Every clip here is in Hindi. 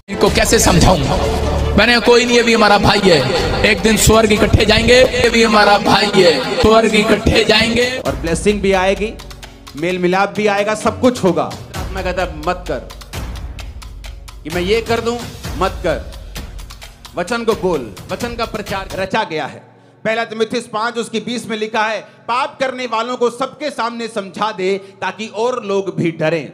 इनको कैसे समझाऊंगा? मैंने कोई नहीं, अभी हमारा भाई है, एक दिन स्वर्ग इकट्ठे जाएंगे, ये भी हमारा भाई है, स्वर्ग इकट्ठे जाएंगे और ब्लेसिंग भी आएगी, मेल मिलाप भी आएगा, सब कुछ होगा। मैं कहता मत कर कि मैं ये कर दूं, मत कर, वचन को बोल, वचन का प्रचार रचा गया है। पहला तिमुथियुस 5 उसकी 20 में लिखा है, पाप करने वालों को सबके सामने समझा दे ताकि और लोग भी डरें।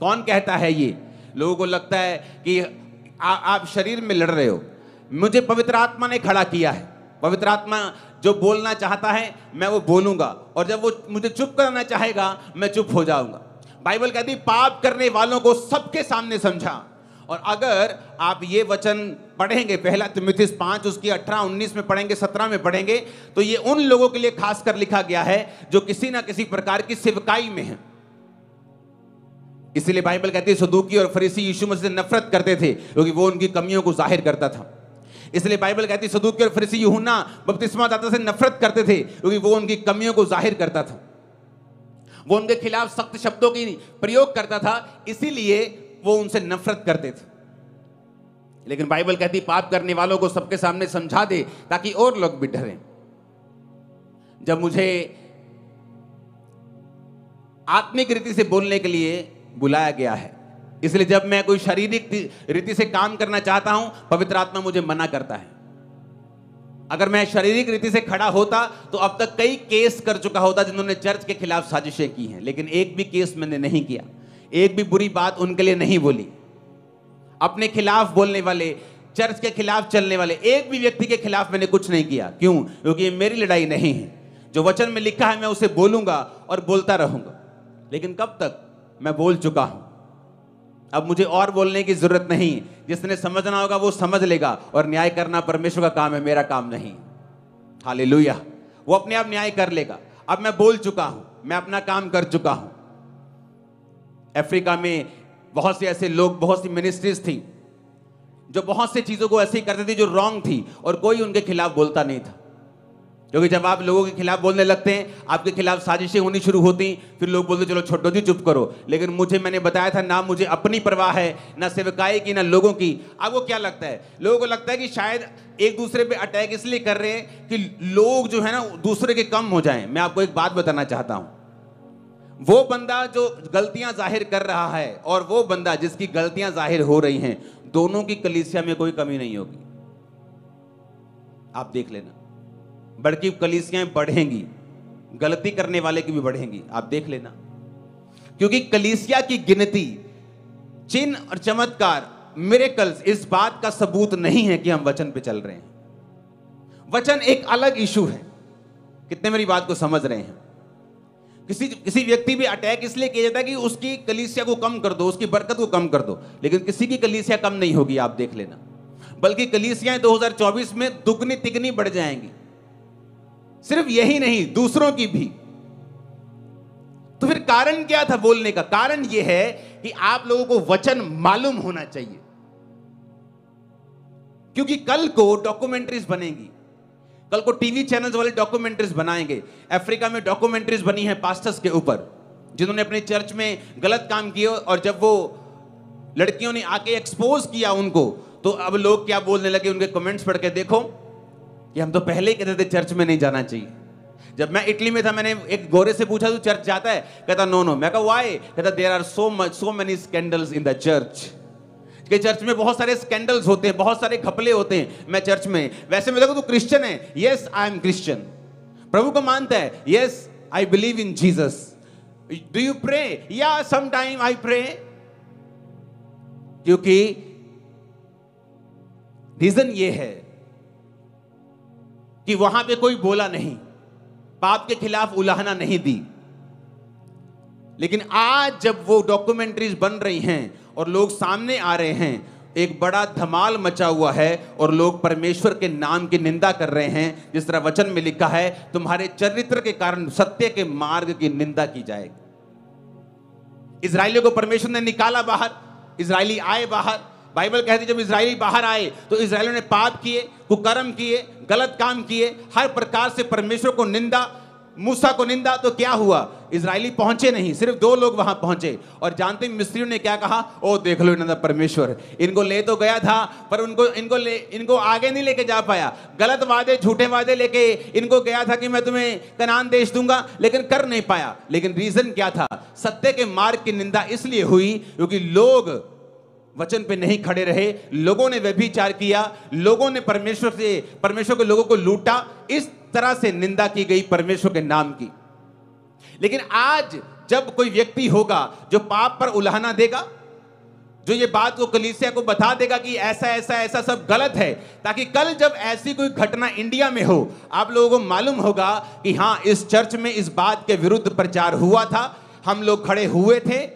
कौन कहता है ये? लोगों को लगता है कि आप शरीर में लड़ रहे हो, मुझे पवित्र आत्मा ने खड़ा किया है। पवित्र आत्मा जो बोलना चाहता है मैं वो बोलूंगा, और जब वो मुझे चुप करना चाहेगा मैं चुप हो जाऊंगा। बाइबल कहती पाप करने वालों को सबके सामने समझा। और अगर आप ये वचन पढ़ेंगे, पहला तिमुथियुस 5 उसकी 18-19 में पढ़ेंगे, 17 में पढ़ेंगे, तो ये उन लोगों के लिए खासकर लिखा गया है जो किसी ना किसी प्रकार की सेवकाई में है। इसीलिए बाइबल कहती है सदूकी और फरीसी यीशु मसीह से नफरत करते थे क्योंकि वो उनकी कमियों को जाहिर करता था। इसलिए बाइबल कहती है सदूकी और फरीसी यूहन्ना बपतिस्मा दाता से नफरत करते थे क्योंकि वो उनकी कमियों को जाहिर करता था, वो उनके खिलाफ सख्त शब्दों की प्रयोग करता था, इसीलिए वो उनसे नफरत करते थे। लेकिन बाइबल कहती पाप करने वालों को सबके सामने समझा दे ताकि और लोग भी डरें। जब मुझे आत्मिक रीति से बोलने के लिए बुलाया गया है, इसलिए जब मैं कोई शारीरिक रीति से काम करना चाहता हूं, पवित्र आत्मा मुझे मना करता है। अगर मैं शारीरिक रीति से खड़ा होता तो अब तक कई केस कर चुका होता जिन्होंने चर्च के खिलाफ साजिशें की हैं, लेकिन एक भी केस मैंने नहीं किया, एक भी बुरी बात उनके लिए नहीं बोली। अपने खिलाफ बोलने वाले, चर्च के खिलाफ चलने वाले एक भी व्यक्ति के खिलाफ मैंने कुछ नहीं किया। क्यों? क्योंकि ये मेरी लड़ाई नहीं है। जो वचन में लिखा है मैं उसे बोलूंगा और बोलता रहूंगा। लेकिन कब तक? मैं बोल चुका हूं, अब मुझे और बोलने की जरूरत नहीं। जिसने समझना होगा वो समझ लेगा, और न्याय करना परमेश्वर का काम है, मेरा काम नहीं। हालेलुया। वो अपने आप न्याय कर लेगा। अब मैं बोल चुका हूं, मैं अपना काम कर चुका हूं। अफ्रीका में बहुत से ऐसे लोग, बहुत सी मिनिस्ट्रीज थी जो बहुत से चीजों को ऐसे ही करते थे जो रॉन्ग थी, और कोई उनके खिलाफ बोलता नहीं था। क्योंकि जब आप लोगों के खिलाफ बोलने लगते हैं, आपके खिलाफ साजिशें होनी शुरू होती, फिर लोग बोलते चलो छोड़ो जी, चुप करो। लेकिन मैंने बताया था ना मुझे अपनी परवाह है, ना सेवकाई की, ना लोगों की। आपको क्या लगता है? लोगों को लगता है कि शायद एक दूसरे पे अटैक इसलिए कर रहे हैं कि लोग जो है ना दूसरे के कम हो जाएं। मैं आपको एक बात बताना चाहता हूं, वो बंदा जो गलतियां जाहिर कर रहा है और वो बंदा जिसकी गलतियां जाहिर हो रही हैं, दोनों की कलीसिया में कोई कमी नहीं होगी। आप देख लेना, बल्कि कलीसियाएं बढ़ेंगी, गलती करने वाले की भी बढ़ेंगी। आप देख लेना, क्योंकि कलीसिया की गिनती, चिन्ह और चमत्कार, मिरेकल्स इस बात का सबूत नहीं है कि हम वचन पे चल रहे हैं। वचन एक अलग इशू है। कितने मेरी बात को समझ रहे हैं? किसी व्यक्ति पे अटैक इसलिए किया जाता है कि उसकी कलीसिया को कम कर दो, उसकी बरकत को कम कर दो, लेकिन किसी की कलीसिया कम नहीं होगी। आप देख लेना, बल्कि कलीसियाएं 2024 में दुगनी तिगनी बढ़ जाएंगी। सिर्फ यही नहीं, दूसरों की भी। तो फिर कारण क्या था बोलने का? कारण यह है कि आप लोगों को वचन मालूम होना चाहिए, क्योंकि कल को डॉक्यूमेंट्रीज बनेंगी, कल को टीवी चैनल्स वाले डॉक्यूमेंट्रीज बनाएंगे। अफ्रीका में डॉक्यूमेंट्रीज बनी है पास्टर्स के ऊपर जिन्होंने अपने चर्च में गलत काम किए, और जब वो लड़कियों ने आके एक्सपोज किया उनको, तो अब लोग क्या बोलने लगे, उनके कमेंट्स पढ़ के देखो कि हम तो पहले ही कहते थे चर्च में नहीं जाना चाहिए। जब मैं इटली में था, मैंने एक गोरे से पूछा तू चर्च जाता है? कहता नो नो। मैं कहा व्हाई? कहता there are so many scandals in the church. कि चर्च में बहुत सारे स्कैंडल्स होते हैं, बहुत सारे घपले होते हैं। मैं चर्च में, वैसे मैं देखो तू क्रिश्चियन है? Yes I am Christian. प्रभु को मानता है? Yes I believe in Jesus. Do you pray? या सम टाइम आई प्रे। क्योंकि रीजन ये है कि वहां पे कोई बोला नहीं, पाप के खिलाफ उलाहना नहीं दी। लेकिन आज जब वो डॉक्यूमेंट्रीज बन रही हैं और लोग सामने आ रहे हैं, एक बड़ा धमाल मचा हुआ है और लोग परमेश्वर के नाम की निंदा कर रहे हैं। जिस तरह वचन में लिखा है, तुम्हारे चरित्र के कारण सत्य के मार्ग की निंदा की जाएगी। इजरायलियों को परमेश्वर ने निकाला बाहर, इजरायली आए बाहर। बाइबल कहती जब इजरायली बाहर आए तो इजरायलियों ने पाप किए, कुकर्म किए, गलत काम किए, हर प्रकार से परमेश्वर को निंदा, मूसा को निंदा तो क्या हुआ, इजरायली पहुंचे नहीं, सिर्फ 2 लोग वहां पहुंचे। और जानते हैं मिस्रियों ने क्या कहा, ओ देख लो इन्होंने परमेश्वर इनको ले तो गया था पर इनको आगे नहीं लेके जा पाया। गलत वादे, झूठे वादे लेके इनको गया था कि मैं तुम्हें कनान देश दूंगा, लेकिन कर नहीं पाया। लेकिन रीजन क्या था, सत्य के मार्ग की निंदा इसलिए हुई क्योंकि लोग वचन पे नहीं खड़े रहे, लोगों ने व्यभिचार किया, लोगों ने परमेश्वर के लोगों को लूटा। इस तरह से निंदा की गई परमेश्वर के नाम की। लेकिन आज जब कोई व्यक्ति होगा जो पाप पर उलाहना देगा, जो ये बात को कलीसिया को बता देगा कि ऐसा ऐसा ऐसा सब गलत है, ताकि कल जब ऐसी कोई घटना इंडिया में हो, आप लोगों को मालूम होगा कि हां इस चर्च में इस बात के विरुद्ध प्रचार हुआ था, हम लोग खड़े हुए थे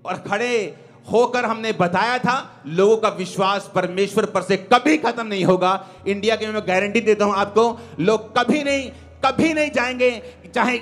और खड़े होकर हमने बताया था। लोगों का विश्वास परमेश्वर पर से कभी खत्म नहीं होगा। इंडिया के मैं गारंटी देता हूं आपको, लोग कभी नहीं जाएंगे, चाहे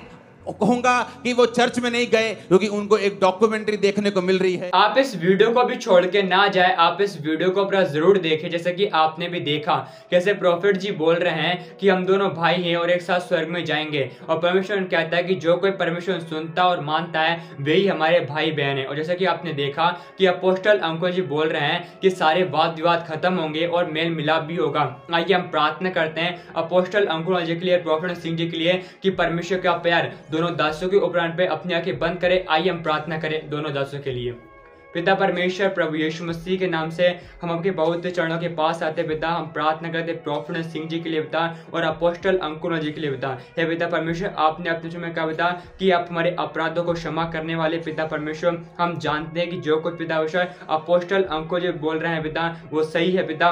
कहूंगा कि वो चर्च में नहीं गए, क्योंकि उनको एक डॉक्यूमेंट्री देखने को मिल रही है। आप इस वीडियो को भी छोड़ के ना जाए, आप इस वीडियो को अपना जरूर देखें। जैसे कि आपने भी देखा कैसे प्रॉफिट जी बोल रहे हैं कि हम दोनों भाई हैं और एक साथ स्वर्ग में जाएंगे, और परमेश्वर कहता है कि जो कोई परमेश्वर सुनता और मानता है वही हमारे भाई बहन है। और जैसे कि आपने देखा कि अपोस्टल अंकुर जी बोल रहे हैं कि सारे वाद विवाद खत्म होंगे और मेल मिलाप भी होगा। आइए हम प्रार्थना करते हैं अपोस्टल अंकुर जी के लिए, प्रॉफिट सिंह जी के लिए, कि परमेश्वर का प्यार दोनों दासों के उपरांत पे अपनी आंखें बंद करें। आइए हम प्रार्थना करें दोनों दासों के लिए। पिता परमेश्वर प्रभु यीशु मसीह के नाम से हम आपके पवित्र चरणों के पास आते पिता, हम प्रार्थना करते प्रॉफिट सिंह जी के लिए पिता और अपोस्टल अंकुर जी के लिए पिता। हे पिता परमेश्वर, आपने अपने समय कहा पिता कि आप हमारे अपराधों को क्षमा करने वाले पिता परमेश्वर, हम जानते हैं कि जो कुछ पिता अपोस्टल अंकुर जी बोल रहे हैं पिता वो सही है पिता,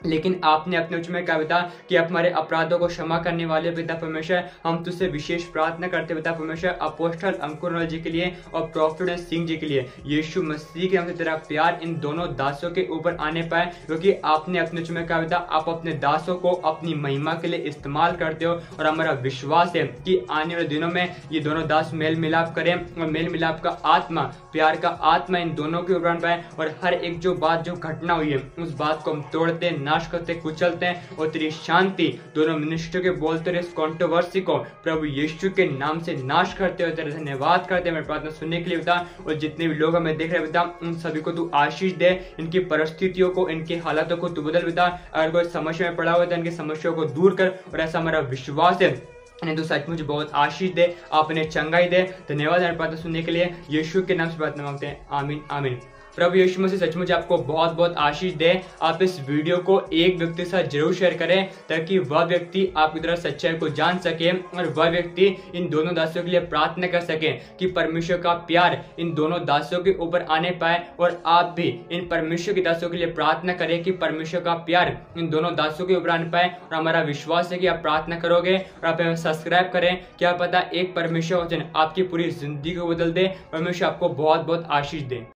लेकिन आपने अपने उच्च में कहा पिता कि आप हमारे अपराधों को क्षमा करने वाले पिता परमेश्वर। हम तुझसे विशेष प्रार्थना करते पिता परमेश्वर अपोस्टल अंकुर जी के लिए और प्रॉफिट सिंह जी के लिए। यीशु मसीह के नाम से तेरा प्यार इन दोनों दासों के ऊपर आने पाए, क्योंकि आपने अपने उच्च में कहा पिता आप अपने दासों को अपनी महिमा के लिए इस्तेमाल करते हो। और हमारा विश्वास है कि आने वाले दिनों में ये दोनों दास मेल मिलाप करें और मेल मिलाप का आत्मा, प्यार का आत्मा इन दोनों के ऊपर पाए, और हर एक जो घटना हुई है उस बात को हम तोड़ते, नाश करते, कुचलते हैं, और तेरी शांति दोनों मिनिस्टर के बोलते रहे इस कंट्रोवर्सी को प्रभु यीशु के नाम से नाश करते हो। तेरे धन्यवाद करते हैं मेरी प्रार्थना सुनने के लिए पिता। और जितने भी लोग हमें देख रहे हैं पिता उन सभी को तू आशीष दे, इनकी परिस्थितियों को, इनकी हालातों को तू बदल पिता। अगर कोई समस्या में पड़ा हुआ है इनकी समस्याओं को दूर कर, और ऐसा हमारा विश्वास है इन्हें तो सचमुच बहुत आशीष दे, आप इन्हें चंगाई दे। धन्यवाद मेरी प्रार्थना सुनने के लिए, यीशु के नाम से प्रार्थना मांगते हैं, आमीन आमीन। प्रभु यीशु मसीह सचमुच आपको बहुत बहुत आशीष दे। आप इस वीडियो को एक व्यक्ति के साथ जरूर शेयर करें, ताकि वह व्यक्ति आपकी तरह सच्चाई को जान सके और वह व्यक्ति इन दोनों दासों के लिए प्रार्थना कर सके कि परमेश्वर का प्यार इन दोनों दासों के ऊपर आने पाए। और आप भी इन परमेश्वर के दासों के लिए प्रार्थना करें कि परमेश्वर का प्यार इन दोनों दासों के ऊपर आने पाए। और हमारा विश्वास है कि आप प्रार्थना करोगे और आप हमें सब्सक्राइब करें। क्या पता एक परमेश्वर वचन आपकी पूरी जिंदगी को बदल दे। परमेश्वर आपको बहुत बहुत आशीष दे।